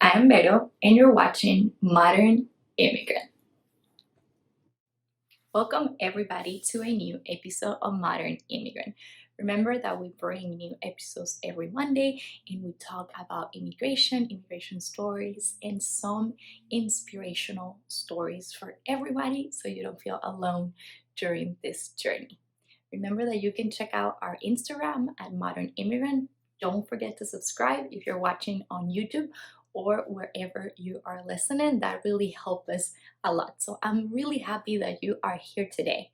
I'm Vero, and you're watching Modern Immigrant. Welcome, everybody, to a new episode of Modern Immigrant. Remember that we bring new episodes every Monday and we talk about immigration stories, and some inspirational stories for everybody so you don't feel alone during this journey. Remember that you can check out our Instagram at Modern Immigrant. Don't forget to subscribe if you're watching on YouTube or wherever you are listening. That really helps us a lot. So I'm really happy that you are here today.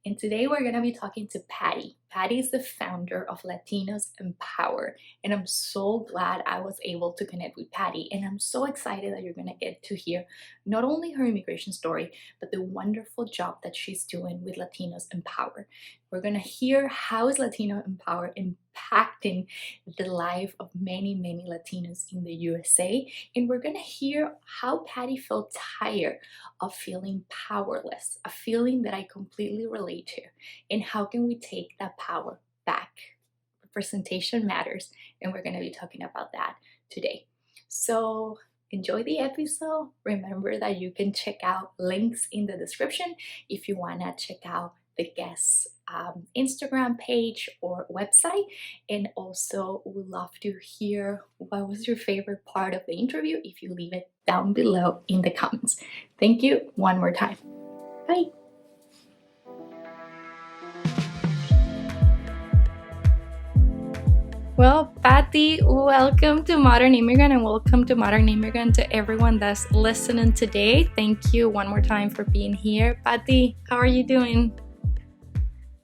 And today we're going to be talking to Patty. Patty is the founder of Latinos Empowered. And I'm so glad I was able to connect with Patty. And I'm so excited that you're going to get to hear not only her immigration story, but the wonderful job that she's doing with Latinos Empowered. We're going to hear how is Latino Empowered impacting the life of many, many Latinos in the USA. And we're going to hear how Patty felt tired of feeling powerless, a feeling that I completely relate to, and how can we take that power back? Representation matters, and we're going to be talking about that today. So enjoy the episode. Remember that you can check out links in the description if you want to check out the guest's Instagram page or website. And also would love to hear what was your favorite part of the interview if you leave it down below in the comments. Thank you one more time. Bye. Well, Patty, welcome to Modern Immigrant, and welcome to Modern Immigrant to everyone that's listening today. Thank you one more time for being here. Patty, how are you doing?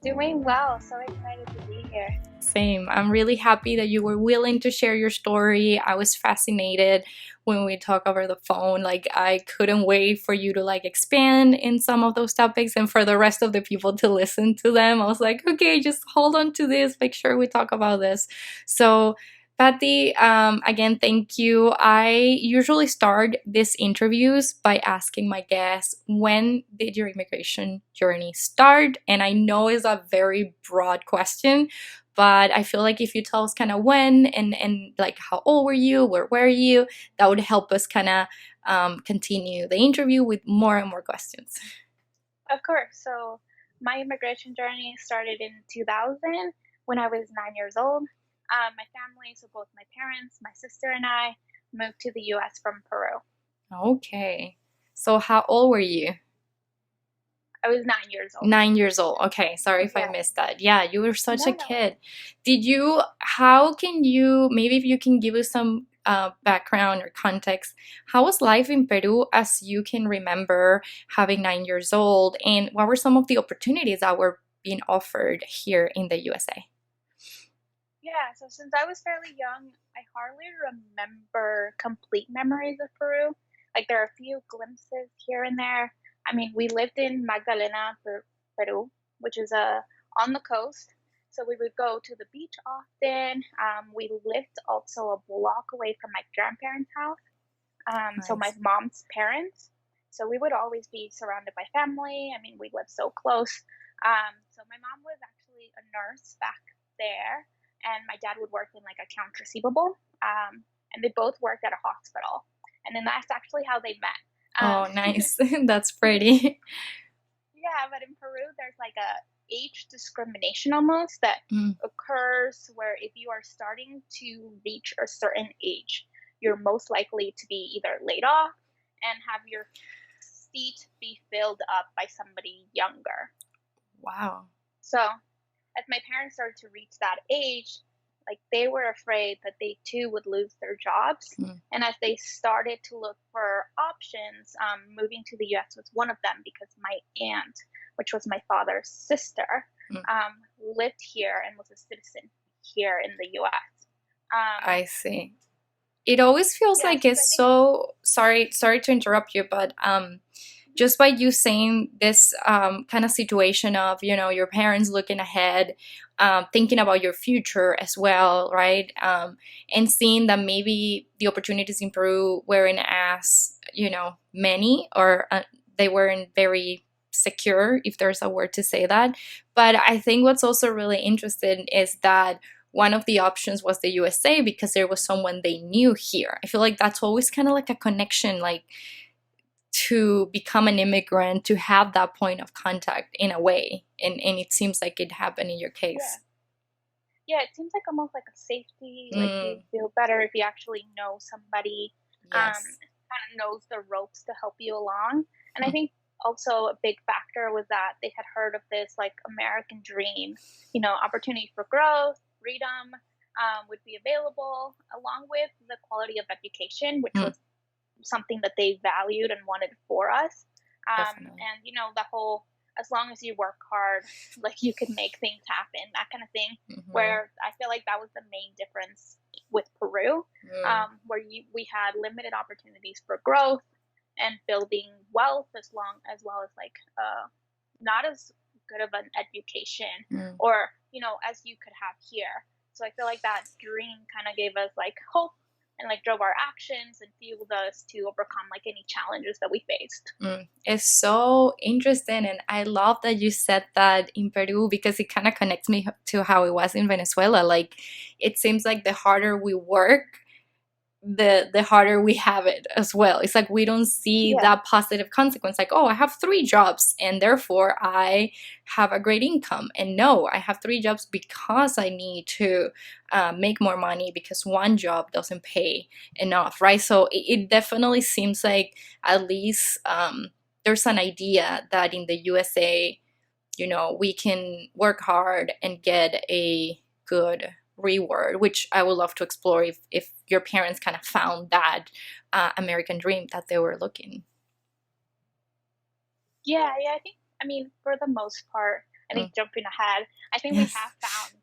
Doing well. So excited to be here. Same. I'm really happy that you were willing to share your story. I was fascinated when we talk over the phone. Like, I couldn't wait for you to expand in some of those topics and for the rest of the people to listen to them. I was like, okay, just hold on to this, make sure we talk about this. So Patty, again, thank you. I usually start these interviews by asking my guests, when did your immigration journey start? And I know it's a very broad question, but I feel like if you tell us kind of when and like how old were you, where were you, that would help us kind of continue the interview with more and more questions. Of course. So my immigration journey started in 2000 when I was 9 years old. My family, so both my parents, my sister, and I moved to the US from Peru. Okay. So how old were you? I was 9 years old. 9 years old. Okay, sorry if I missed that. Yeah, you were such a No. kid. How can you, maybe if you can give us some background or context, how was life in Peru as you can remember having 9 years old? And what were some of the opportunities that were being offered here in the USA? Yeah, so since I was fairly young, I hardly remember complete memories of Peru. Like, there are a few glimpses here and there. I mean, we lived in Magdalena, Peru, which is on the coast. So we would go to the beach often. We lived also a block away from my grandparents' house. So my Nice. mom's parents. So we would always be surrounded by family. I mean, we lived so close. So my mom was actually a nurse back there, and my dad would work in accounts receivable. And they both worked at a hospital. And then that's actually how they met. Oh, nice. That's pretty. Yeah, but in Peru, there's a age discrimination almost that occurs where if you are starting to reach a certain age, you're most likely to be either laid off and have your seat be filled up by somebody younger. Wow. So as my parents started to reach that age, they were afraid that they too would lose their jobs. And as they started to look for options, moving to the US was one of them, because my aunt, which was my father's sister, lived here and was a citizen here in the US. I see. It always feels like it's so sorry to interrupt you, but just by you saying this kind of situation of, your parents looking ahead, thinking about your future as well, right? And seeing that maybe the opportunities in Peru weren't as, many, or they weren't very secure, if there's a word to say that. But I think what's also really interesting is that one of the options was the USA because there was someone they knew here. I feel like that's always kind of like a connection, like to become an immigrant, to have that point of contact in a way. And it seems like it happened in your case. Yeah, it seems like almost like a safety, like you feel better if you actually know somebody, kind of knows the ropes to help you along. And I think also a big factor was that they had heard of this like American dream, opportunity for growth, freedom would be available, along with the quality of education, which was something that they valued and wanted for us. And the whole, as long as you work hard, like you can make things happen, that kind of thing. Where I feel like that was the main difference with Peru, where we had limited opportunities for growth and building wealth, as well as like not as good of an education or as you could have here. So I feel like that dream kind of gave us like hope and like drove our actions and fueled us to overcome like any challenges that we faced. It's so interesting, and I love that you said that in Peru, because it kind of connects me to how it was in Venezuela. Like, it seems like the harder we work, the harder we have it as well. It's like we don't see that positive consequence, like, oh, I have 3 jobs and therefore I have a great income. And no, I have 3 jobs because I need to make more money, because one job doesn't pay enough, right? So it definitely seems like at least there's an idea that in the USA, we can work hard and get a good reward, which I would love to explore if your parents kind of found that American dream that they were looking. Yeah, I mean, for the most part, I think jumping ahead, I think we have found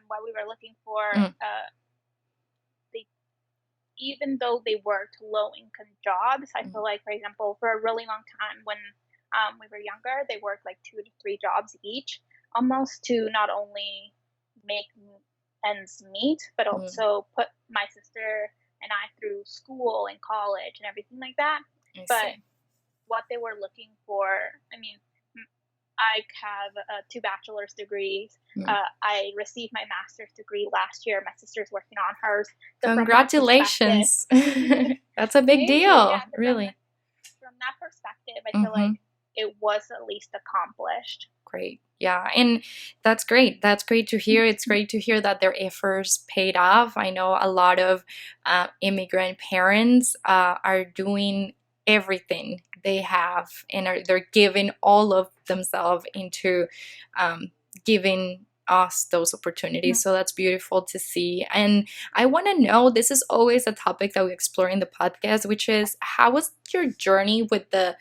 what we were looking for. Even though they worked low-income jobs, I feel like, for example, for a really long time when we were younger, they worked like 2 to 3 jobs each, almost to not only make ends meet, but also put my sister and I through school and college and everything like that. But what they were looking for, I mean, I have 2 bachelor's degrees. I received my master's degree last year. My sister's working on hers. So congratulations. That's a big deal, really. From that perspective, I feel like it was at least accomplished. Great. Yeah, and that's great. That's great to hear. It's great to hear that their efforts paid off. I know a lot of immigrant parents are doing everything they have, and they're giving all of themselves into giving us those opportunities. So that's beautiful to see. And I want to know, this is always a topic that we explore in the podcast, which is, how was your journey with the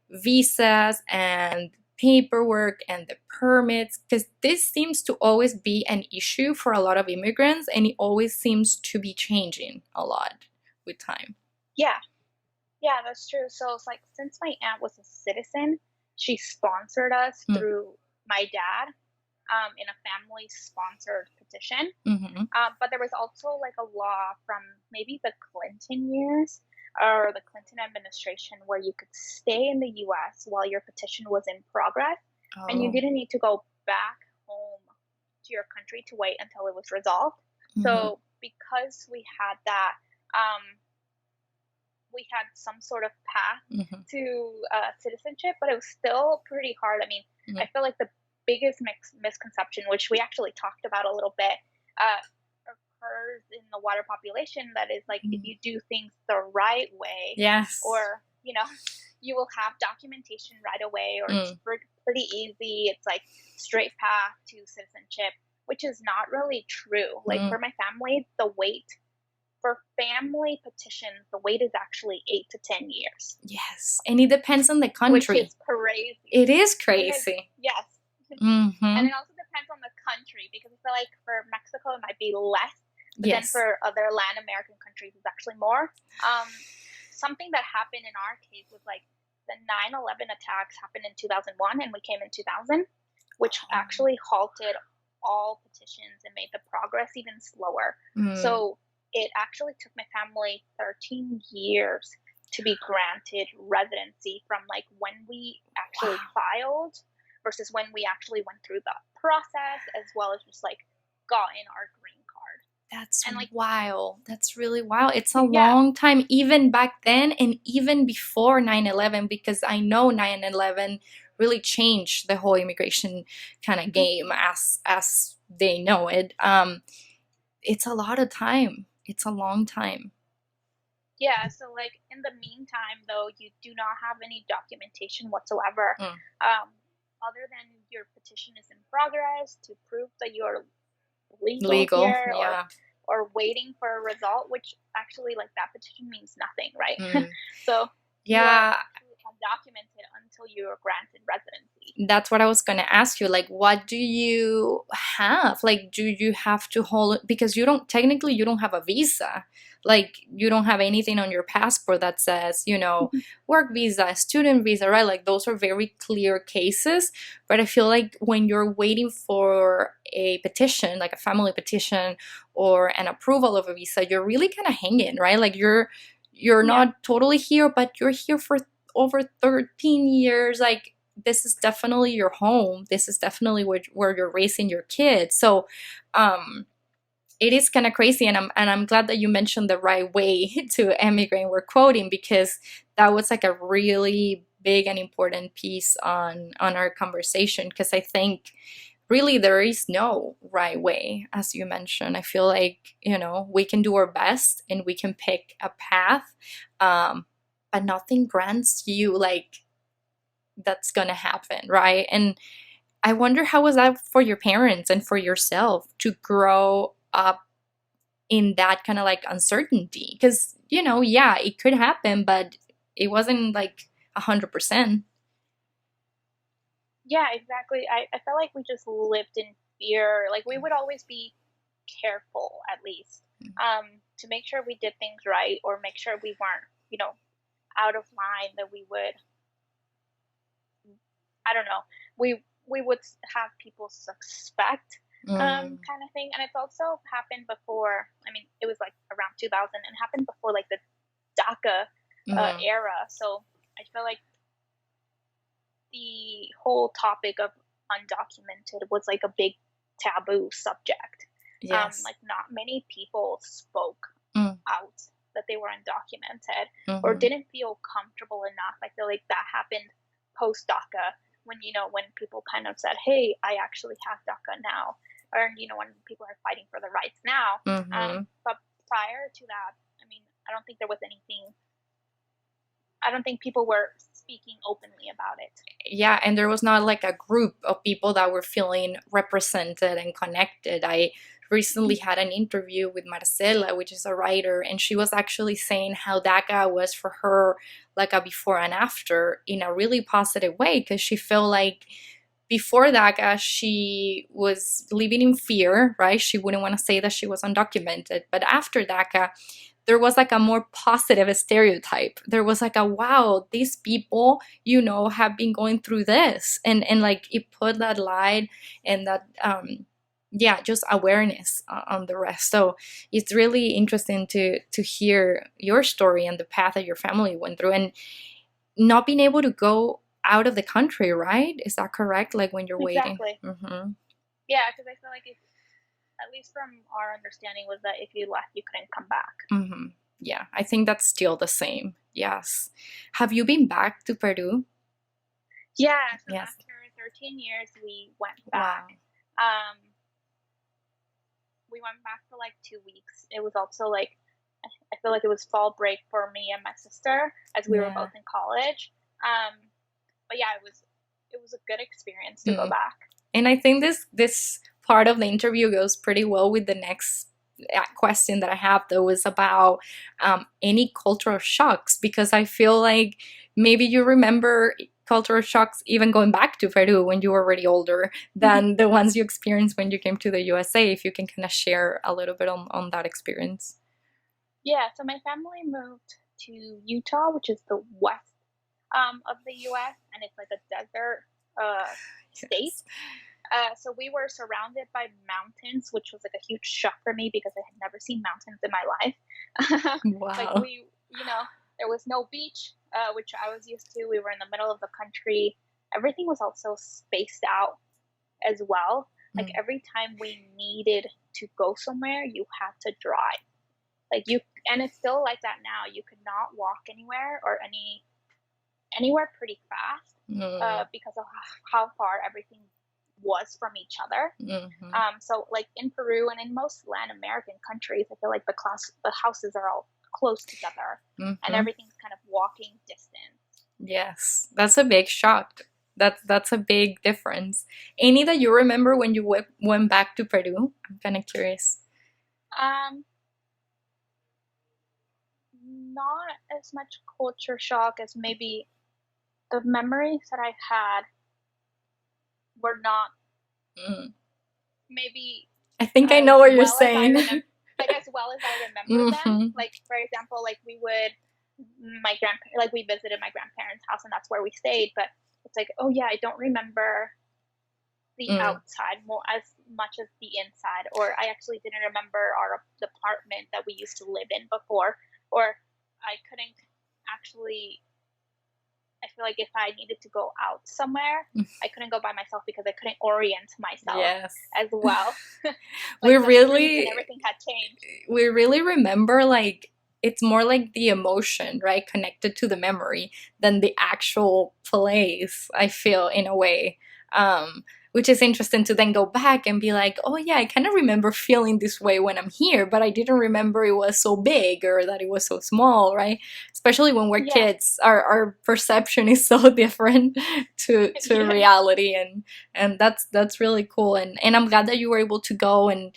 visas and paperwork and the permits? Because this seems to always be an issue for a lot of immigrants, and it always seems to be changing a lot with time. Yeah, that's true. So it's like, since my aunt was a citizen, she sponsored us through my dad in a family sponsored petition. But there was also like a law from maybe the Clinton years or the Clinton administration where you could stay in the US while your petition was in progress, and you didn't need to go back home to your country to wait until it was resolved. So because we had that, we had some sort of path to citizenship, but it was still pretty hard. I mean, I feel like the biggest misconception, which we actually talked about a little bit, occurs in the wider population, that is like, if you do things the right way, or you will have documentation right away, or it's pretty easy, it's like straight path to citizenship, which is not really true. Like for my family, the wait for family petitions, the wait is actually 8 to 10 years. Yes, and it depends on the country. Which is crazy. It is crazy. Yes. And it also depends on the country, because I feel like for Mexico it might be less, but then for other Latin American countries it's actually more. Something that happened in our case was like the 9/11 attacks happened in 2001, and we came in 2000, which actually halted all petitions and made the progress even slower. So it actually took my family 13 years to be granted residency from like when we actually filed versus when we actually went through the process, as well as just like got in our green That's And like, wild. That's really wild. It's a yeah. long time, even back then and even before 9/11, because I know 9/11 really changed the whole immigration kind of game as they know it. It's a lot of time. It's a long time. Yeah, so like in the meantime, though, you do not have any documentation whatsoever, Mm. other than your petition is in progress to prove that you're legal Legal, here, yeah. or waiting for a result, which actually, like, that petition means nothing, right? Mm. So you are Yeah, actually undocumented until you are granted residency. that's what I was going to ask you. Like, what do you have? Like, do you have to hold, because you don't, technically, you don't have a visa. Like, you don't have anything on your passport that says, work visa, student visa, right? Like, those are very clear cases. But I feel like when you're waiting for a petition, like a family petition or an approval of a visa, you're really kind of hanging, right? Like, you're Yeah. not totally here, but you're here for over 13 years. Like, this is definitely your home. This is definitely where you're raising your kids. So it is kind of crazy, and I'm glad that you mentioned the right way to emigrate. We're quoting, because that was like a really big and important piece on our conversation, because I think really there is no right way, as you mentioned. I feel like we can do our best and we can pick a path, but nothing grants you like that's gonna happen, right? And I wonder, how was that for your parents and for yourself to grow up in that kind of like uncertainty? Because yeah, it could happen, but it wasn't like 100%. Yeah, exactly. I felt like we just lived in fear. Like, we would always be careful, at least, to make sure we did things right, or make sure we weren't, out of line, that we would, I don't know, we would have people suspect, Mm. kind of thing. And it's also happened before. I mean, it was like around 2000, and happened before, like, the DACA Mm. era. So I feel like the whole topic of undocumented was like a big taboo subject. Yes. Like, not many people spoke Mm. out that they were undocumented, or Mm-hmm. didn't feel comfortable enough. I feel like that happened post DACA, when people kind of said, "Hey, I actually have DACA now," or when people are fighting for the rights now. Mm-hmm. But prior to that, I mean, I don't think there was anything. I don't think people were speaking openly about it. Yeah, and there was not like a group of people that were feeling represented and connected. I recently had an interview with Marcela, which is a writer, and she was actually saying how DACA was for her like a before and after in a really positive way, because she felt like before DACA, she was living in fear, right? She wouldn't want to say that she was undocumented. But after DACA, there was like a more positive stereotype. There was like a, wow, these people, have been going through this. And like it put that light and that, yeah, just awareness on the rest. So it's really interesting to hear your story and the path that your family went through, and not being able to go out of the country, right? Is that correct? Like when you're waiting. Exactly. Mm-hmm. Yeah, because I feel like, if, at least from our understanding, was that if you left, you couldn't come back. Mm-hmm. Yeah, I think that's still the same. Yes. Have you been back to Peru? Yeah, so Yes. after 13 years, we went Wow. back. We went back for like 2 weeks. It was also like, I feel like it was fall break for me and my sister, as we were Yeah. both in college. But yeah, it was a good experience to go Mm. back. And I think this part of the interview goes pretty well with the next question that I have, though, is about any cultural shocks, because I feel like maybe you remember cultural shocks even going back to Peru when you were already older than the ones you experienced when you came to the USA. If you can kind of share a little bit on that experience. Yeah, so my family moved to Utah, which is the west of the U.S., and it's like a desert state. Yes. So we were surrounded by mountains, which was like a huge shock for me, because I had never seen mountains in my life. Like, Wow. there was no beach, which I was used to. We were in the middle of the country. Everything was also spaced out as well. Like, Mm. every time we needed to go somewhere, you had to drive. Like and it's still like that now. You could not walk anywhere or anywhere pretty fast because of how far everything was from each other. So like in Peru and in most Latin American countries, I feel like the houses are all close together and everything's kind of walking distance. Yes, that's a big shock. That's a big difference. Any that you remember when you went back to Peru? I'm kind of curious. Not as much culture shock as maybe the memories that I had were not maybe. I think I know what you're saying. As well as I remember them. Like for example, like we visited my grandparents' house and that's where we stayed. But it's like, oh yeah, I don't remember the outside as much as the inside, or I actually didn't remember our apartment that we used to live in before, or I couldn't actually. I feel like if I needed to go out somewhere, I couldn't go by myself because I couldn't orient myself as well. We really everything had changed. We really remember like it's more like the emotion, right, connected to the memory than the actual place. I feel in a way. Which is interesting to then go back and be like, oh yeah, I kind of remember feeling this way when I'm here, but I didn't remember it was so big or that it was so small, right? Especially when we're kids, our perception is so different to reality, and that's really cool. And I'm glad that you were able to go, and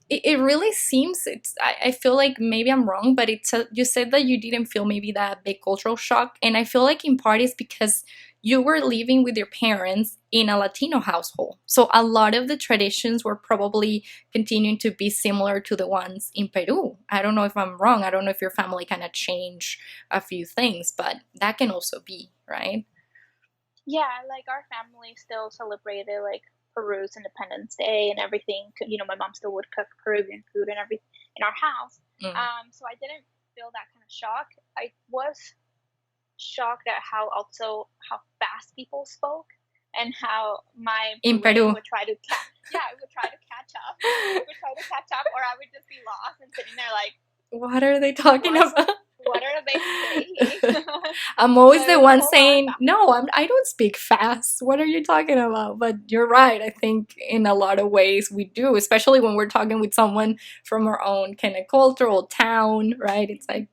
it really seems I feel like maybe I'm wrong, but you said that you didn't feel maybe that big cultural shock, and I feel like in part it's because you were living with your parents in a Latino household. So a lot of the traditions were probably continuing to be similar to the ones in Peru. I don't know if I'm wrong. I don't know if your family kind of changed a few things, but that can also be, right? Yeah, like our family still celebrated like Peru's Independence Day and everything. You know, my mom still would cook Peruvian food and everything in our house. So I didn't feel that kind of shock. I was shocked at how fast people spoke and how my brain would try to catch up. Or I would just be lost and sitting there like, what are they talking about? What are they saying? I'm always the one saying, no, I don't speak fast. What are you talking about? But you're right. I think in a lot of ways we do, especially when we're talking with someone from our own kind of cultural town, right? It's like,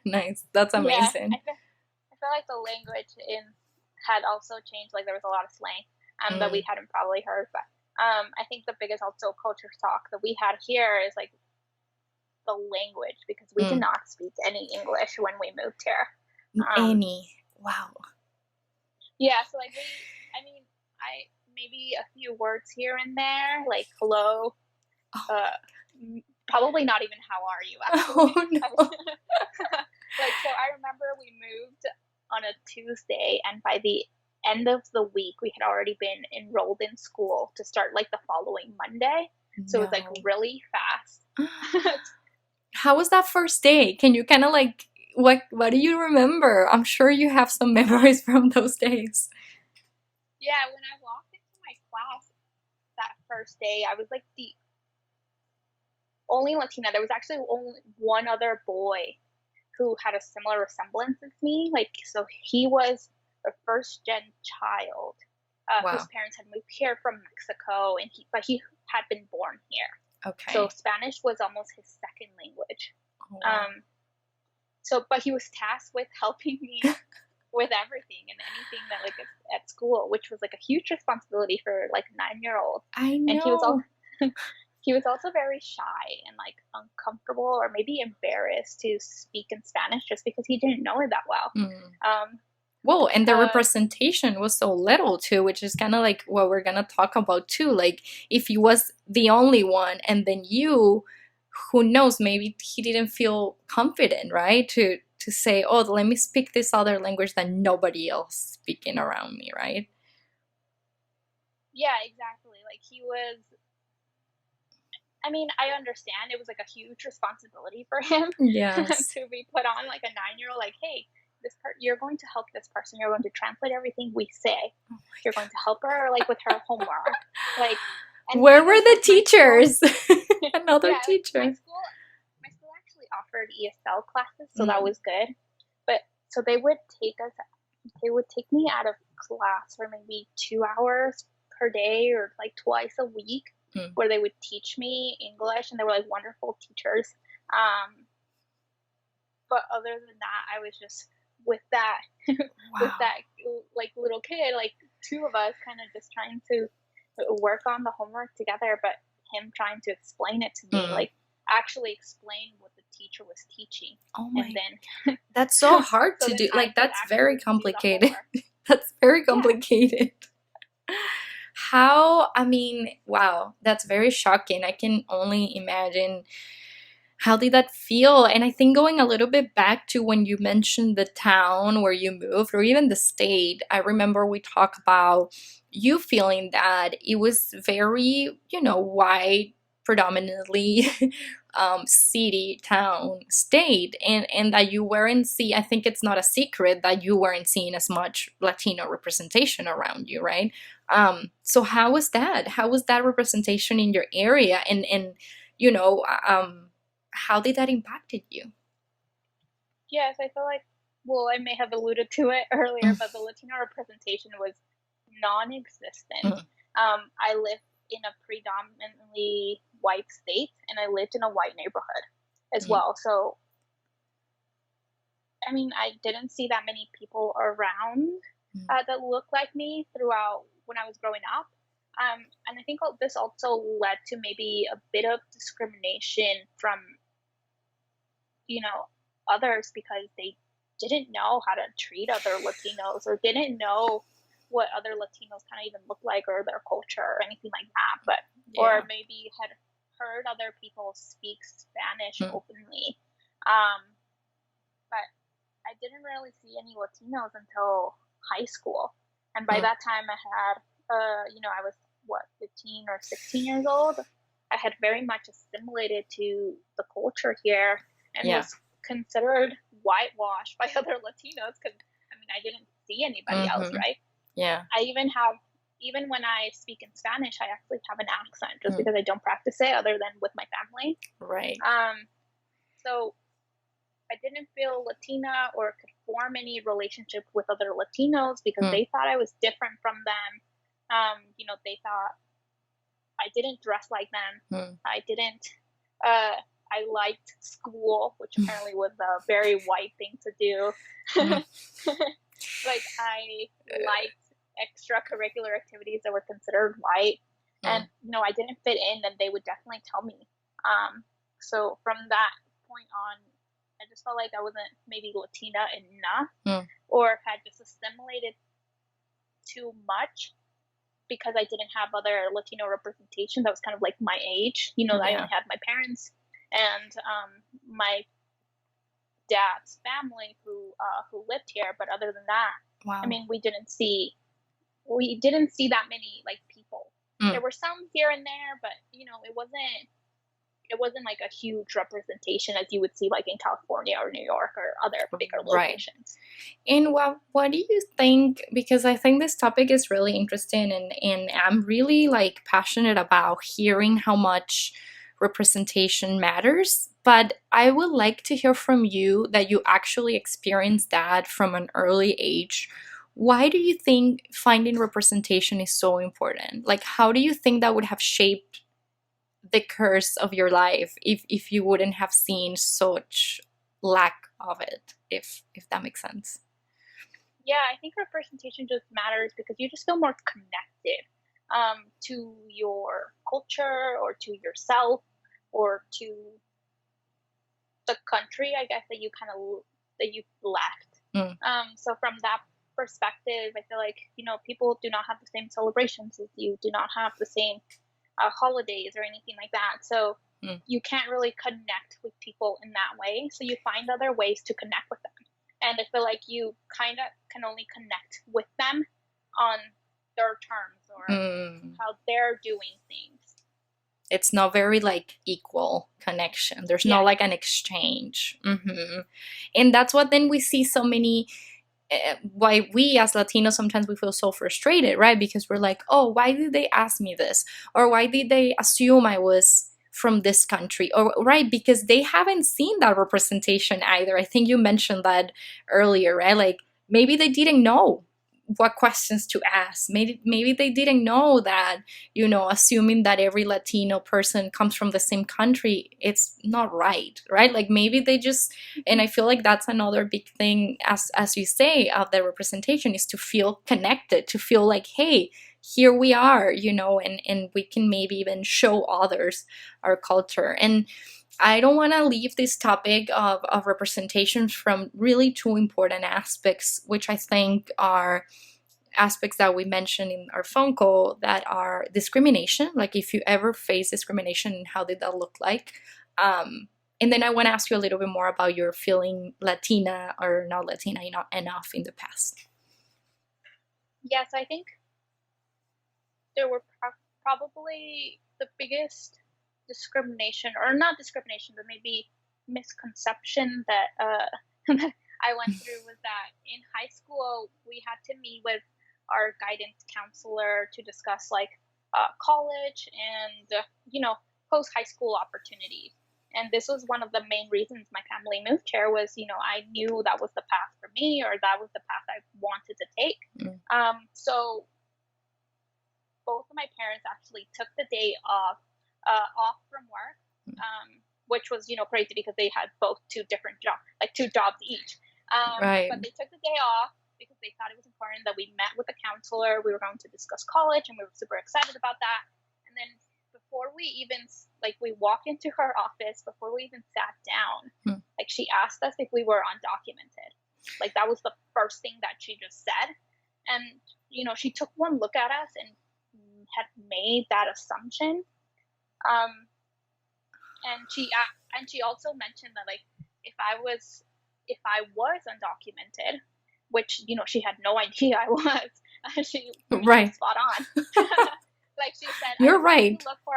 nice. That's amazing. Yeah, I feel like the language had also changed. Like there was a lot of slang that we hadn't probably heard. But I think the biggest also culture shock that we had here is like the language, because we did not speak any English when we moved here. Wow. Yeah, so like I maybe a few words here and there, like hello, probably not even how are you, actually. Oh, no. So I remember we moved on a Tuesday, and by the end of the week we had already been enrolled in school to start like the following Monday. So it was like really fast. How was that first day? Can you kind of like, what do you remember? I'm sure you have some memories from those days. Yeah, when I walked into my class that first day, I was like the only Latina. There was actually only one other boy who had a similar resemblance as me. Like, so he was a first-gen child whose parents had moved here from Mexico, and he had been born here. Okay. So Spanish was almost his second language. Oh, wow. But he was tasked with helping me with everything and anything that like at school, which was like a huge responsibility for like a 9-year-old. I know. And he was also very shy and like uncomfortable or maybe embarrassed to speak in Spanish just because he didn't know it that well. Well, and the representation was so little too, which is kind of like what we're gonna talk about too. Like if he was the only one and then you, who knows, maybe he didn't feel confident, right? To say, oh, let me speak this other language that nobody else speaking around me, right? Yeah, exactly. Like he was, I mean, I understand it was like a huge responsibility for him. Yes. To be put on like a 9-year-old, like, hey, you're going to help this person. You're going to translate everything we say. You're going to help her like with her homework. Like, And Where were even the like my school, teachers? Another yeah, like teacher. my school actually offered ESL classes, so that Mm. was good. But so they would take me out of class for maybe 2 hours per day or like twice a week, where they would teach me English, and they were like wonderful teachers. But other than that, I was just with that with Wow. that like little kid, like two of us kind of just trying to work on the homework together, but him trying to explain it to me, like actually explain what the teacher was teaching. Oh And my, then that's so hard so to then do. I Like, could that's very actually do the complicated. homework. That's very Yeah. complicated. How, I mean, wow, that's very shocking. I can only imagine how did that feel. And I think going a little bit back to when you mentioned the town where you moved or even the state, I remember we talked about you feeling that it was very, white, predominantly city, town, state, and that you weren't see. I think it's not a secret that you weren't seeing as much Latino representation around you, right? So how was that? How was that representation in your area? And you know, how did that impacted you? Yes, I feel like, well, I may have alluded to it earlier, Mm, but the Latino representation was non-existent. mm, I lived in a predominantly white state, and I lived in a white neighborhood as mm, well. So, I mean, I didn't see that many people around mm. that looked like me throughout when I was growing up. And I think this also led to maybe a bit of discrimination from, you know, others, because they didn't know how to treat other Latinos, or didn't know what other Latinos kind of even look like, or their culture, or anything like that. But or Yeah. maybe had heard other people speak Spanish Mm, openly. Um, but I didn't really see any Latinos until high school, and by mm. that time I had, I was what, 15 or 16 years old. I had very much assimilated to the culture here, and Yeah. was considered whitewashed by other Latinos, because I mean I didn't see anybody else, Mm-hmm. right? Yeah. I even when I speak in Spanish, I actually have an accent just Mm. because I don't practice it other than with my family. Right. So I didn't feel Latina or could form any relationship with other Latinos, because Mm, they thought I was different from them. They thought I didn't dress like them. mm, I didn't. I liked school, which apparently was a very white thing to do. mm. Like, I liked extracurricular activities that were considered white, and Mm, I didn't fit in, and they would definitely tell me. So from that point on, I just felt like I wasn't maybe Latina enough, mm. or had just assimilated too much, because I didn't have other Latino representation that was kind of like my age. I Yeah. only had my parents and my dad's family who lived here, but other than that, I Wow. mean, we didn't see that many like people. Mm. There were some here and there, but it wasn't like a huge representation as you would see like in California or New York or other bigger Right. locations. And what do you think? Because I think this topic is really interesting, and I'm really like passionate about hearing how much representation matters. But I would like to hear from you that you actually experienced that from an early age. Why do you think finding representation is so important? Like, how do you think that would have shaped the curse of your life if you wouldn't have seen such lack of it, if that makes sense? Yeah, I think representation just matters because you just feel more connected to your culture, or to yourself, or to the country, I guess, that you left. Mm, So from that perspective, I feel like people do not have the same celebrations as you, do not have the same holidays or anything like that. So mm. you can't really connect with people in that way. So you find other ways to connect with them. And I feel like you kind of can only connect with them on their terms, or Mm. how they're doing things. It's not very like equal connection. There's Yeah. not like an exchange. And that's what then we see so many why we as Latinos sometimes we feel so frustrated, right? Because we're like, oh, why did they ask me this? Or why did they assume I was from this country? Or right, because they haven't seen that representation either. I think you mentioned that earlier, right? Like maybe they didn't know what questions to ask. Maybe they didn't know that, assuming that every Latino person comes from the same country, it's not right, right? Like maybe they just, and I feel like that's another big thing, as you say, of the representation, is to feel connected, to feel like, hey, here we are, and we can maybe even show others our culture. And I don't want to leave this topic of representation from really two important aspects, which I think are aspects that we mentioned in our phone call, that are discrimination. Like if you ever face discrimination, how did that look like? And then I want to ask you a little bit more about your feeling Latina or not Latina enough in the past. Yes, I think there were probably the biggest discrimination, or not discrimination, but maybe misconception that I went through was that in high school we had to meet with our guidance counselor to discuss like college and post high school opportunities. And this was one of the main reasons my family moved here, was I knew that was the path for me, or that was the path I wanted to take. So both of my parents actually took the day off from work, which was crazy because they had both two different jobs, like two jobs each. Right. But they took the day off because they thought it was important that we met with the counselor. We were going to discuss college, and we were super excited about that. And then before we even we walked into her office, before we even sat down, like she asked us if we were undocumented. Like that was the first thing that she just said. And she took one look at us and had made that assumption. And she also mentioned that like if I was undocumented, which she had no idea I was, she right, spot on. Like she said, you're right. Look for,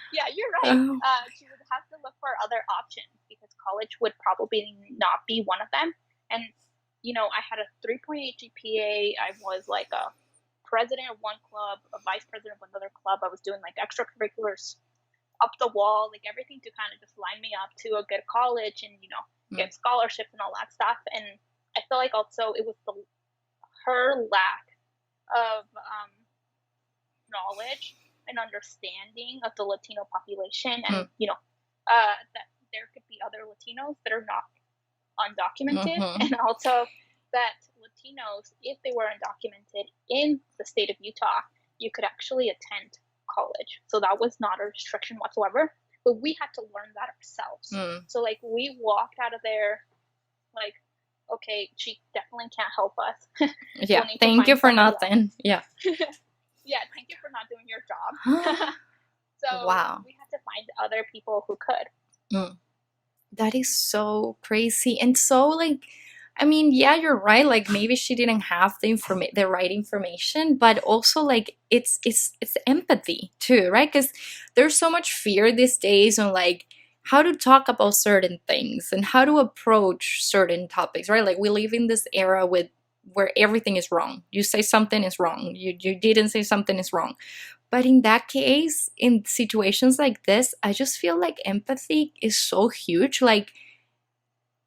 yeah, you're right. She would have to look for other options because college would probably not be one of them. And I had a 3.8 GPA. I was like a president of one club, a vice president of another club. I was doing like extracurriculars up the wall, like everything to kind of just line me up to a good college and get scholarships and all that stuff. And I feel like also it was her lack of knowledge and understanding of the Latino population, and that there could be other Latinos that are not undocumented, and also that Latinos, if they were undocumented in the state of Utah, you could actually attend college. So that was not a restriction whatsoever, but we had to learn that ourselves. So like we walked out of there like, okay, she definitely can't help us. Yeah, thank you for nothing. Yeah. Yeah, thank you for not doing your job. So wow, we had to find other people who could. That is so crazy. And so like, I mean, yeah, you're right. Like maybe she didn't have the right information, but also like it's empathy too, right? Because there's so much fear these days on like how to talk about certain things and how to approach certain topics, right? Like we live in this era where everything is wrong. You say something is wrong. You didn't say something is wrong. But in that case, in situations like this, I just feel like empathy is so huge. Like,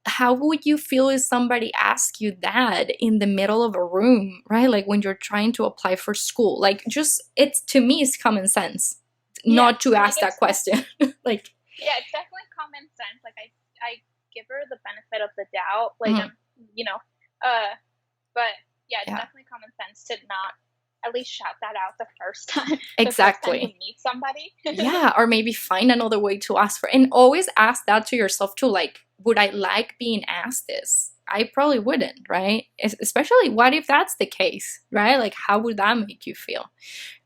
how would you feel if somebody asked you that in the middle of a room, right? Like when you're trying to apply for school, like to me, it's common sense not to ask that question. Like, yeah, it's definitely common sense. Like I give her the benefit of the doubt, like, but yeah, it's definitely common sense to not at least shout that out the first time. Exactly. The first time you meet somebody. Yeah, or maybe find another way to ask for, and always ask that to yourself too. Like, would I like being asked this? I probably wouldn't, right? Especially what if that's the case, right? Like, how would that make you feel?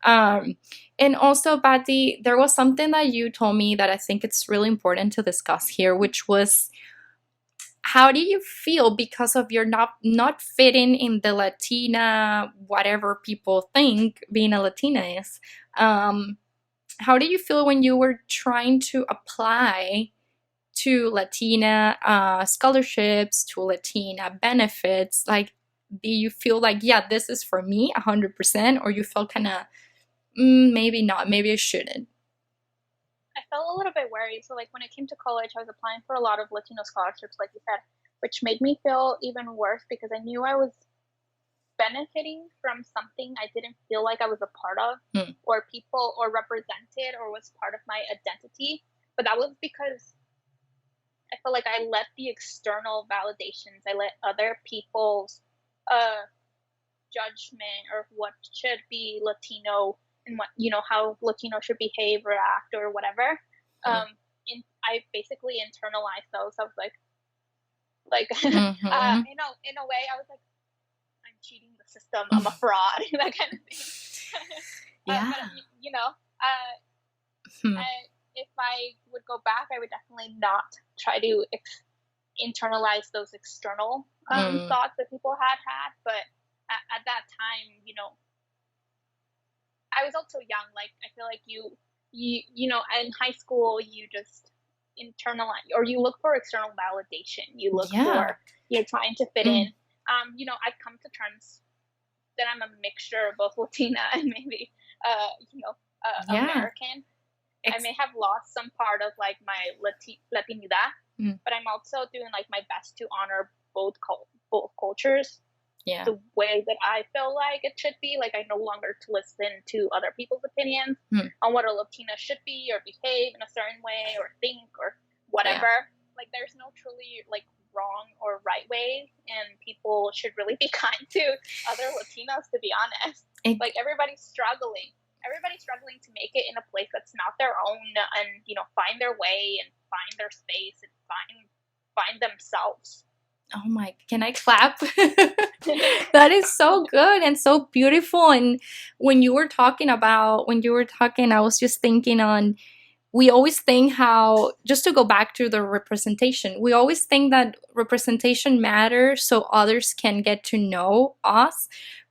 And also, Patty, there was something that you told me that I think it's really important to discuss here, which was, how do you feel because of your not fitting in the Latina, whatever people think being a Latina is? How do you feel when you were trying to apply to Latina scholarships, to Latina benefits? Like, do you feel like, yeah, this is for me 100%, or you felt kind of, maybe not, maybe I shouldn't? I felt a little bit worried. So like when it came to college, I was applying for a lot of Latino scholarships, like you said, which made me feel even worse because I knew I was benefiting from something I didn't feel like I was a part of, or people or represented or was part of my identity. But that was because I felt like I let the external validations, I let other people's judgment or what should be Latino and what, how Latino should behave or act or whatever. I basically internalized those. I was like, in a way, I was like, I'm cheating the system. I'm a fraud, that kind of thing. Yeah. If I would go back, I would definitely not try to internalize those external thoughts that people had. But at that time, I was also young. Like, I feel like you in high school, you just internalize, or you look for external validation. You look for, you're trying to fit in. I've come to terms that I'm a mixture of both Latina and maybe, American. I may have lost some part of like my Latinidad, but I'm also doing like my best to honor both cultures. Yeah. The way that I feel like it should be. Like, I no longer to listen to other people's opinions on what a Latina should be or behave in a certain way or think or whatever. Yeah. Like, there's no truly like wrong or right ways, and people should really be kind to other Latinos, to be honest. Like, everybody's struggling to make it in a place that's not their own, and find their way and find their space and find themselves. Oh my, can I clap? That is so good and so beautiful. And when you were talking, I was just thinking on, we always think how, just to go back to the representation, we always think that representation matters so others can get to know us.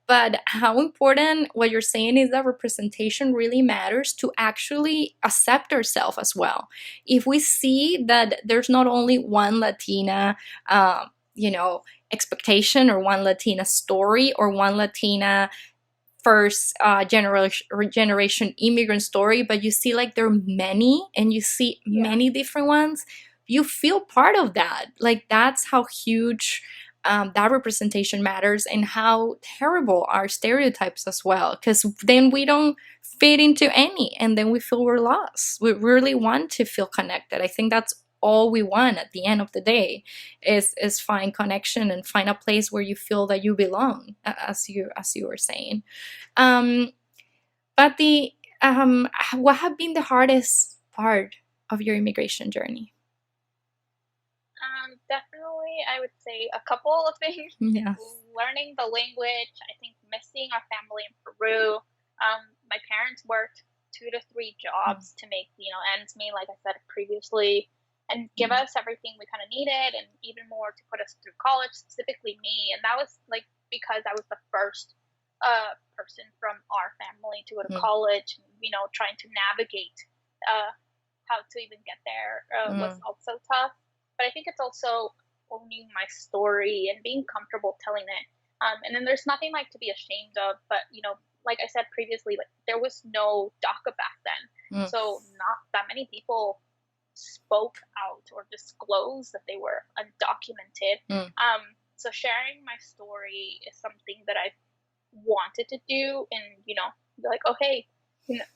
But how important what you're saying is that representation really matters to actually accept ourselves as well. If we see that there's not only one Latina, expectation, or one Latina story, or one Latina first generation immigrant story, but you see like there are many, and you see many different ones, you feel part of that. Like, that's how huge that representation matters, and how terrible are stereotypes as well, because then we don't fit into any, and then we feel we're lost. We really want to feel connected. I think that's all we want at the end of the day, is find connection and find a place where you feel that you belong, as you were saying. But what have been the hardest part of your immigration journey? Definitely, I would say a couple of things. Yeah. Learning the language. I think missing our family in Peru. My parents worked 2 to 3 jobs to make ends meet, like I said previously, and give us everything we kind of needed, and even more to put us through college, specifically me. And that was like because I was the first person from our family to go to college. Trying to navigate how to even get there was also tough. But I think it's also owning my story and being comfortable telling it. And then there's nothing like to be ashamed of, but like I said previously, like there was no DACA back then, so not that many people spoke out or disclosed that they were undocumented. So sharing my story is something that I wanted to do, and be like, oh hey,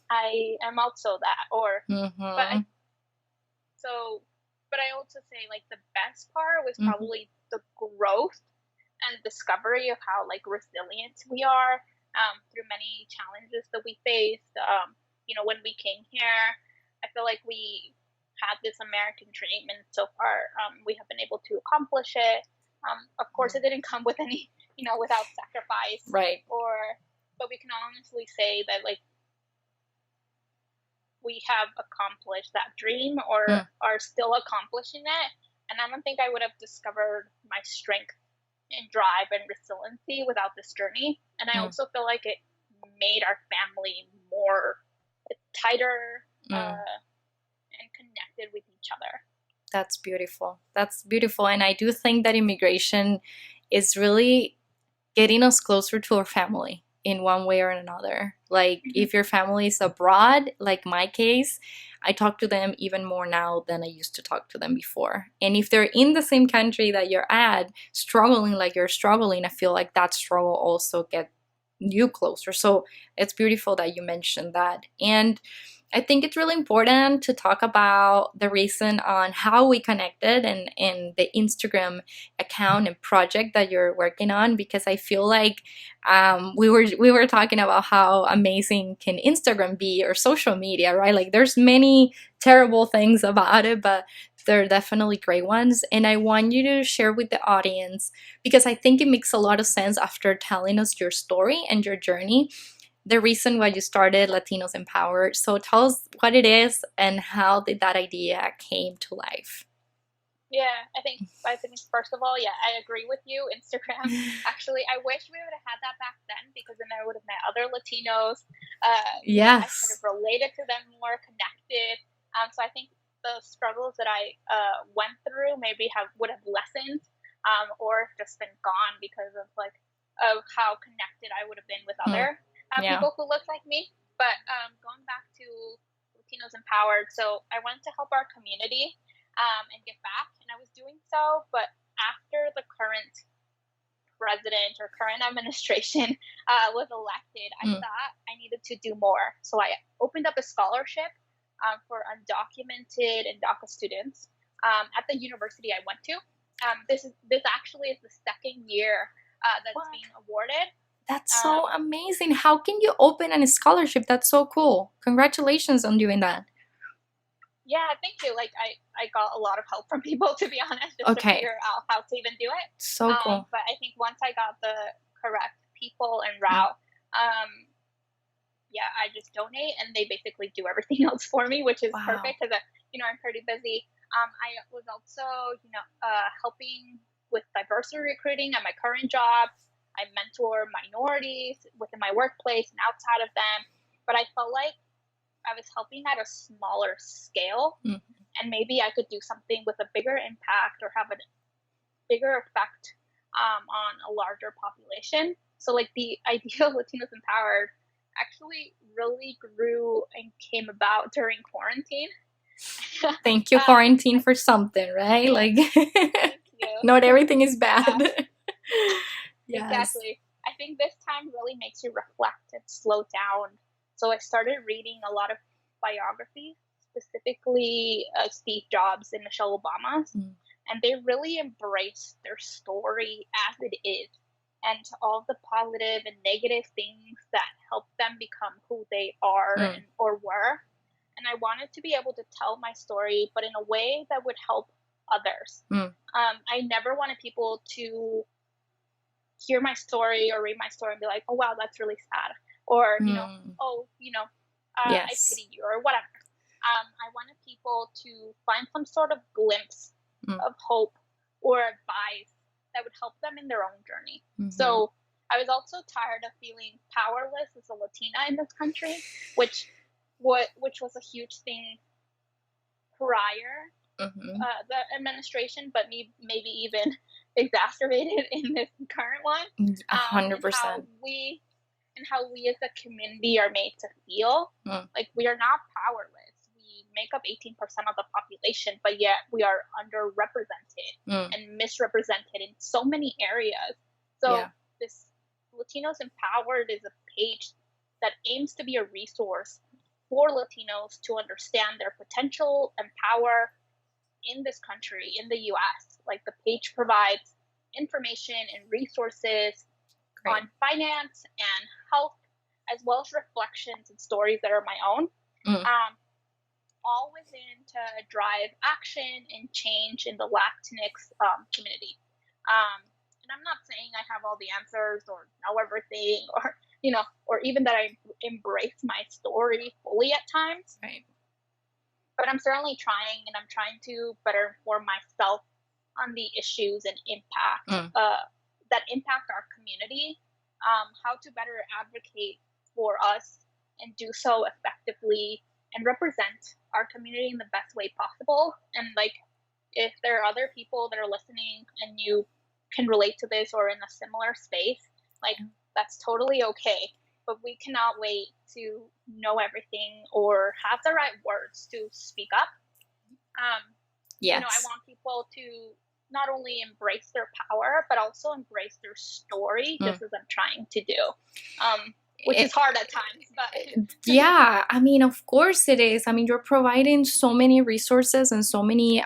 I am also that, or but I also say like the best part was probably the growth and discovery of how like resilient we are through many challenges that we faced. When we came here, I feel like we had this American dream, and so far we have been able to accomplish it. Of course, it didn't come with any, without sacrifice, right? But we can honestly say that like we have accomplished that dream, or are still accomplishing it. And I don't think I would have discovered my strength and drive and resiliency without this journey. And I also feel like it made our family more tighter and connected with each other. That's beautiful. And I do think that immigration is really getting us closer to our family in one way or another. Like Mhm. if your family is abroad, like my case, I talk to them even more now than I used to talk to them before. And if they're in the same country that you're at, struggling like you're struggling, I feel like that struggle also gets you closer. So it's beautiful that you mentioned that. And I think it's really important to talk about the reason on how we connected and the Instagram account and project that you're working on, because I feel like we were talking about how amazing can Instagram be or social media, right? Like there's many terrible things about it, but there are definitely great ones. And I want you to share with the audience, because I think it makes a lot of sense after telling us your story and your journey, the reason why you started Latinos Empowered. So tell us what it is and how did that idea came to life. Yeah, I think first of all, yeah, I agree with you. Instagram. Actually, I wish we would have had that back then, because then I would have met other Latinos. I could Yes. have related to them more, connected. So I think the struggles that I went through maybe would have lessened, or just been gone because of how connected I would have been with Hmm. other Yeah. people who look like me. But going back to Latinos Empowered, so I wanted to help our community and give back. And I was doing so, but after the current president or current administration was elected, I thought I needed to do more. So I opened up a scholarship for undocumented and DACA students at the university I went to. This actually is the second year that's being awarded. That's so amazing. How can you open a scholarship? That's so cool. Congratulations on doing that. Yeah, thank you. Like I got a lot of help from people, to be honest, just to figure out how to even do it. So cool. But I think once I got the correct people and route, yeah, I just donate and they basically do everything else for me, which is perfect because I'm pretty busy. I was also helping with diversity recruiting at my current job. I mentor minorities within my workplace and outside of them, but I felt like I was helping at a smaller scale, and maybe I could do something with a bigger impact or have a bigger effect on a larger population. So like the idea of Latinos Empowered actually really grew and came about during quarantine. Thank you, quarantine, for something, right? Like, not everything is bad. Yes. Exactly. I think this time really makes you reflect and slow down. So I started reading a lot of biographies, specifically Steve Jobs and Michelle Obama's, and they really embrace their story as it is, and all the positive and negative things that helped them become who they are or were. And I wanted to be able to tell my story, but in a way that would help others. I never wanted people to hear my story or read my story and be like, oh, wow, that's really sad. Or, I pity you or whatever. I wanted people to find some sort of glimpse of hope or advice that would help them in their own journey. So I was also tired of feeling powerless as a Latina in this country, which was a huge thing prior the administration, but maybe even exacerbated in this current one. 100%. And how we as a community are made to feel like we are not powerless. We make up 18% of the population, but yet we are underrepresented and misrepresented in so many areas. So this Latinos Empowered is a page that aims to be a resource for Latinos to understand their potential and power in this country, in the US. Like the page provides information and resources on finance and health, as well as reflections and stories that are my own, all within to drive action and change in the Latinx community. And I'm not saying I have all the answers or know everything, or even that I embrace my story fully at times. Right. But I'm certainly trying, and I'm trying to better inform myself on the issues and impact that impact our community, how to better advocate for us and do so effectively and represent our community in the best way possible. And like, if there are other people that are listening and you can relate to this or in a similar space, Like, that's totally okay. But we cannot wait to know everything or have the right words to speak up. I Yes. want people to not only embrace their power, but also embrace their story, just as I'm trying to do. Which is hard at times, but yeah, I mean, of course it is. I mean, you're providing so many resources and so many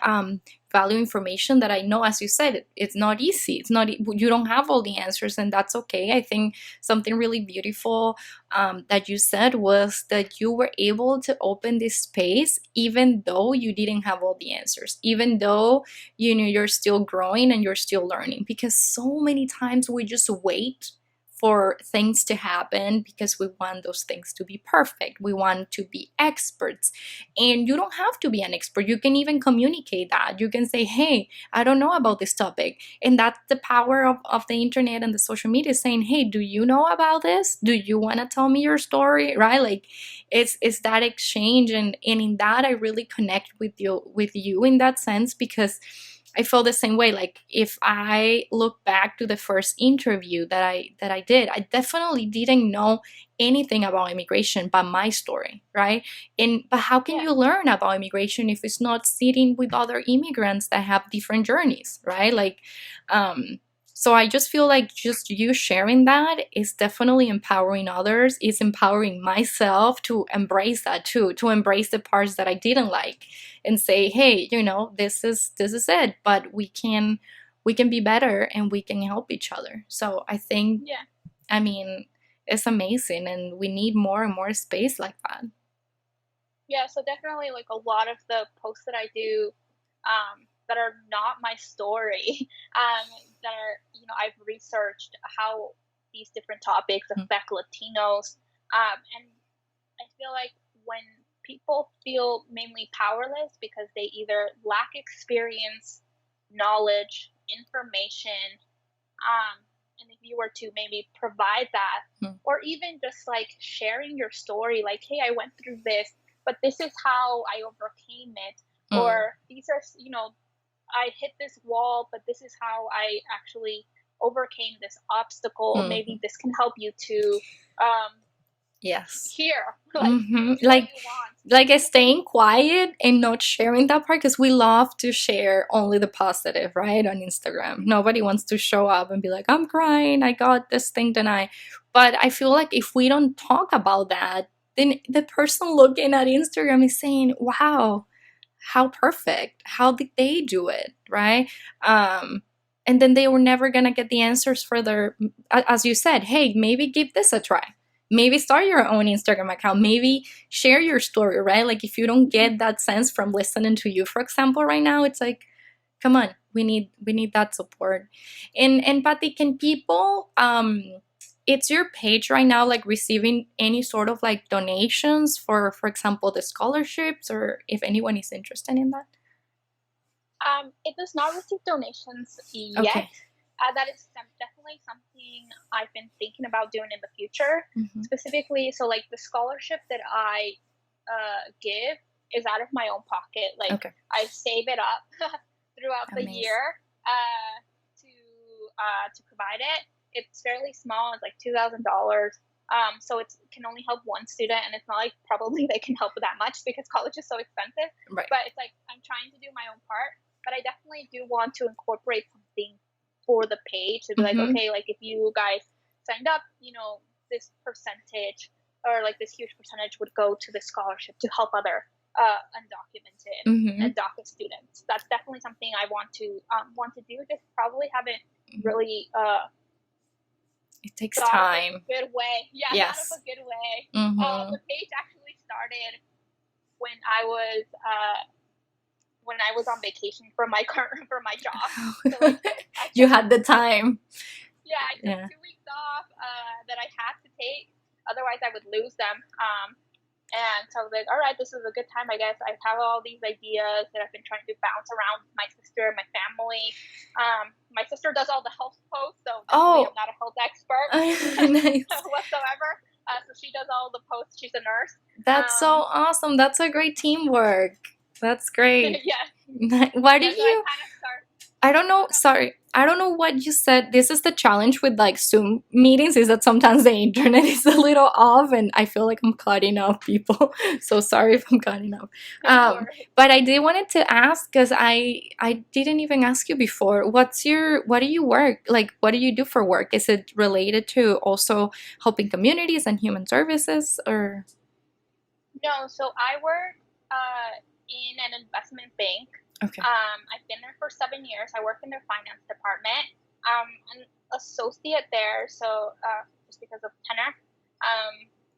value information that I know, as you said, it's not easy. It's not, you don't have all the answers, and that's okay. I think something really beautiful that you said was that you were able to open this space even though you didn't have all the answers, even though you know you're still growing and you're still learning, because so many times we just wait for things to happen because we want those things to be perfect. We want to be experts. And you don't have to be an expert. You can even communicate that. You can say, hey, I don't know about this topic. And that's the power of the internet and the social media, saying, hey, do you know about this? Do you want to tell me your story? Right? Like it's that exchange. And in that I really connect with you in that sense, because I feel the same way. Like if I look back to the first interview that I did, I definitely didn't know anything about immigration but my story, right? But how can you learn about immigration if it's not sitting with other immigrants that have different journeys, right? Like so I just feel like just you sharing that is definitely empowering others. It's empowering myself to embrace that too, to embrace the parts that I didn't like and say, hey, you know, this is it, but we can be better and we can help each other. So I think, I mean, it's amazing, and we need more and more space like that. Yeah, so definitely like a lot of the posts that I do that are not my story, that are, I've researched how these different topics affect Latinos. And I feel like when people feel mainly powerless because they either lack experience, knowledge, information, and if you were to maybe provide that, or even just like sharing your story, like, hey, I went through this, but this is how I overcame it, or these are, I hit this wall, but this is how I actually overcame this obstacle. Maybe this can help you to yes here, like staying quiet and not sharing that part, because we love to share only the positive, right? On Instagram, nobody wants to show up and be like, I'm crying, I got this thing tonight. But I feel like if we don't talk about that, then the person looking at Instagram is saying, wow, how perfect, how did they do it, right? And then they were never gonna get the answers for their, as you said, hey, maybe give this a try. Maybe start your own Instagram account. Maybe share your story, right? Like if you don't get that sense from listening to you, for example, right now, it's like, come on, we need that support. And Patty, can people it's your page right now like receiving any sort of like donations for example, the scholarships, or if anyone is interested in that? It does not receive donations yet. Okay. That is definitely something I've been thinking about doing in the future. Specifically, so like the scholarship that I give is out of my own pocket. Like I save it up throughout the year to provide it. It's fairly small. It's like $2,000. So it can only help one student, and it's not like probably they can help with that much because college is so expensive. Right. But it's like I'm trying to do my own part, but I definitely do want to incorporate something for the page to be like, okay, like if you guys signed up, this percentage or like this huge percentage would go to the scholarship to help other undocumented and DACA students. That's definitely something I want to do. Just probably haven't really it takes time. A good way. Yeah, yes. Not of a good way. The page actually started when I was on vacation for my job. So, like, you had the time. Yeah, I took 2 weeks off that I had to take. Otherwise, I would lose them. And so I was like, all right, this is a good time, I guess. I have all these ideas that I've been trying to bounce around with my sister and my family. My sister does all the health posts, so I'm not a health expert nice. whatsoever. So she does all the posts. She's a nurse. That's so awesome. That's a great teamwork. That's great. Yeah. Why did you? I don't know. Sorry, I don't know what you said. This is the challenge with like Zoom meetings, is that sometimes the internet is a little off, and I feel like I'm cutting off people. So sorry if I'm cutting off. But I did wanted to ask, because I didn't even ask you before. What do you work like? What do you do for work? Is it related to also helping communities and human services, or? No, so I work in an investment bank. Okay. I've been there for 7 years. I work in their finance department. I'm an associate there, so just because of tenure.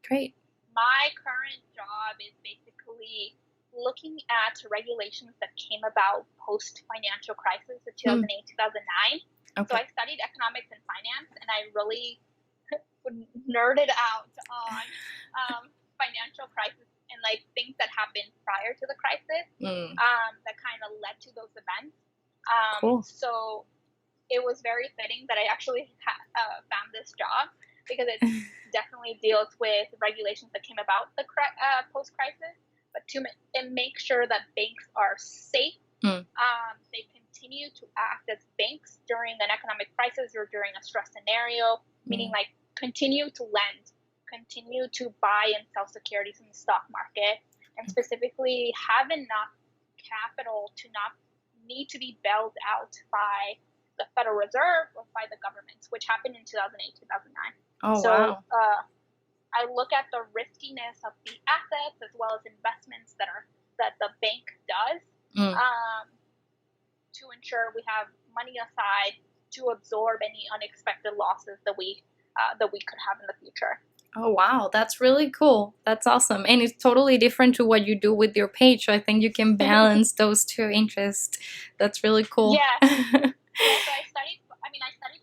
Great. My current job is basically looking at regulations that came about post-financial crisis of 2008, 2009. Okay. So I studied economics and finance, and I really nerded out on financial crisis and like things that happened prior to the crisis that kind of led to those events. Cool. So it was very fitting that I actually found this job, because it definitely deals with regulations that came about the post-crisis, but to make sure that banks are safe. They continue to act as banks during an economic crisis or during a stress scenario, meaning like continue to lend, continue to buy and sell securities in the stock market, and specifically have enough capital to not need to be bailed out by the Federal Reserve or by the government, which happened in 2008, 2009. Oh, so, wow. I look at the riskiness of the assets as well as investments that the bank does to ensure we have money aside to absorb any unexpected losses that we could have in the future. Oh, wow. That's really cool. That's awesome. And it's totally different to what you do with your page. So I think you can balance those two interests. That's really cool. Yeah. So I studied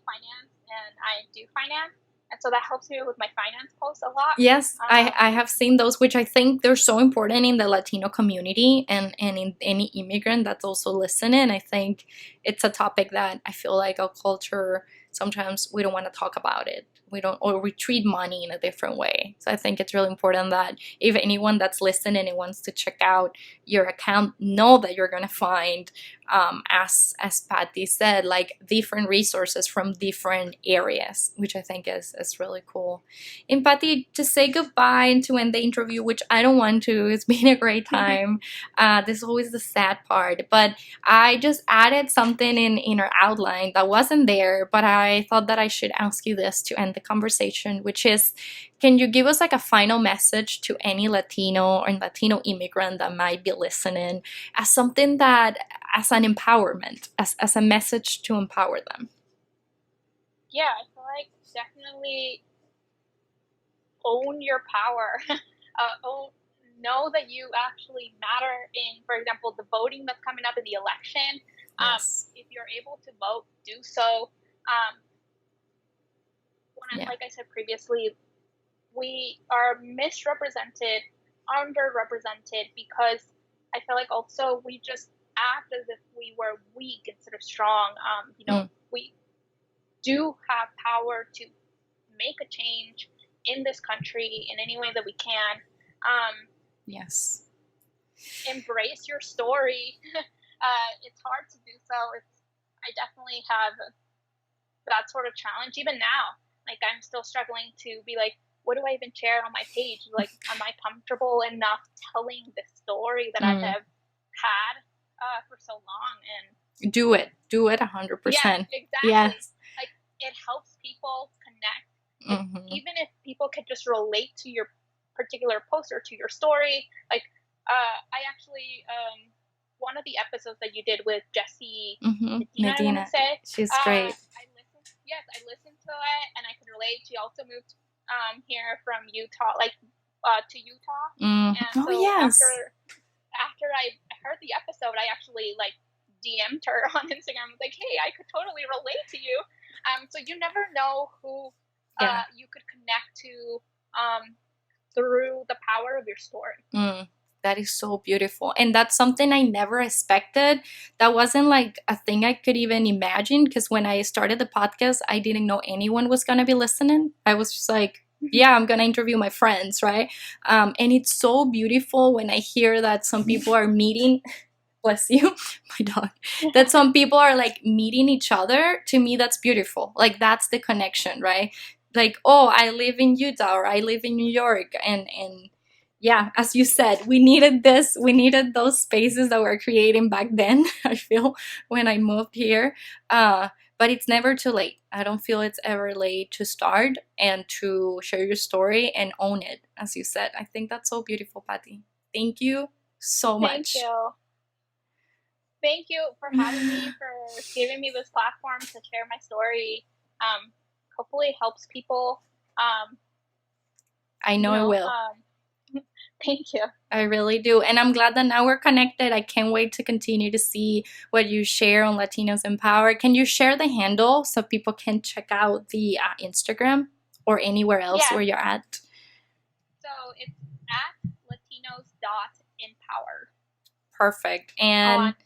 finance, and I do finance. And so that helps me with my finance posts a lot. Yes, I have seen those, which I think they're so important in the Latino community and in any immigrant that's also listening. I think it's a topic that I feel like our culture, sometimes we don't want to talk about it. Or we treat money in a different way. So I think it's really important that if anyone that's listening and wants to check out your account, know that you're going to find, as Patty said, like different resources from different areas, which I think is really cool. And Patty, to say goodbye and to end the interview, which I don't want to, it's been a great time. This is always the sad part, but I just added something in our outline that wasn't there, but I thought that I should ask you this to end the conversation, which is, can you give us like a final message to any Latino or Latino immigrant that might be listening, as something that, as an empowerment, as a message to empower them? Yeah, I feel like definitely own your power. Know that you actually matter in, for example, the voting that's coming up in the election. Yes. If you're able to vote, do so. Like I said previously, we are misrepresented, underrepresented, because I feel like also we just act as if we were weak instead of strong. We do have power to make a change in this country in any way that we can. Yes. Embrace your story. It's hard to do so. I definitely have that sort of challenge even now. Like, I'm still struggling to be like, what do I even share on my page? Like, am I comfortable enough telling the story that I have had for so long? And do it 100%. Yeah, exactly. Yes. Like, it helps people connect. Even if people could just relate to your particular post or to your story. Like, I actually, one of the episodes that you did with Jessie Medina, she's great. I listened to it and I could relate. She also moved here from Utah, to Utah. And so yes. After I heard the episode, I actually DM'd her on Instagram. I was like, hey, I could totally relate to you. So you never know who you could connect to through the power of your story. That is so beautiful. And that's something I never expected. That wasn't like a thing I could even imagine, because when I started the podcast, I didn't know anyone was going to be listening. I was just like, yeah, I'm going to interview my friends, right? And it's so beautiful when I hear that some people are meeting bless you, my dog, that some people are like meeting each other. To me, that's beautiful. Like, that's the connection, right? Like, oh, I live in Utah, or I live in New York, and yeah, as you said, we needed this. We needed those spaces that we're creating back then. I feel, when I moved here. But it's never too late. I don't feel it's ever late to start and to share your story and own it, as you said. I think that's so beautiful, Patty. Thank you so much. Thank you. Thank you for having me, for giving me this platform to share my story. Hopefully it helps people. I know it will. Thank you. I really do. And I'm glad that now we're connected. I can't wait to continue to see what you share on Latinos Empowered. Can you share the handle so people can check out the Instagram or anywhere else where you're at? So it's at latinos.empowered. Perfect. And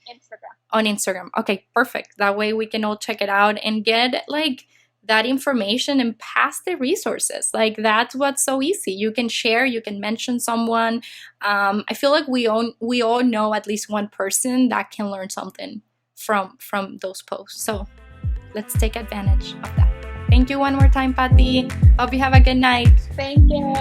on Instagram. Okay, perfect. That way we can all check it out and get like that information and pass the resources. Like, that's what's so easy. You can share, you can mention someone. I feel like we all know at least one person that can learn something from those posts. So let's take advantage of that. Thank you one more time, Patty. Hope you have a good night. Thank you.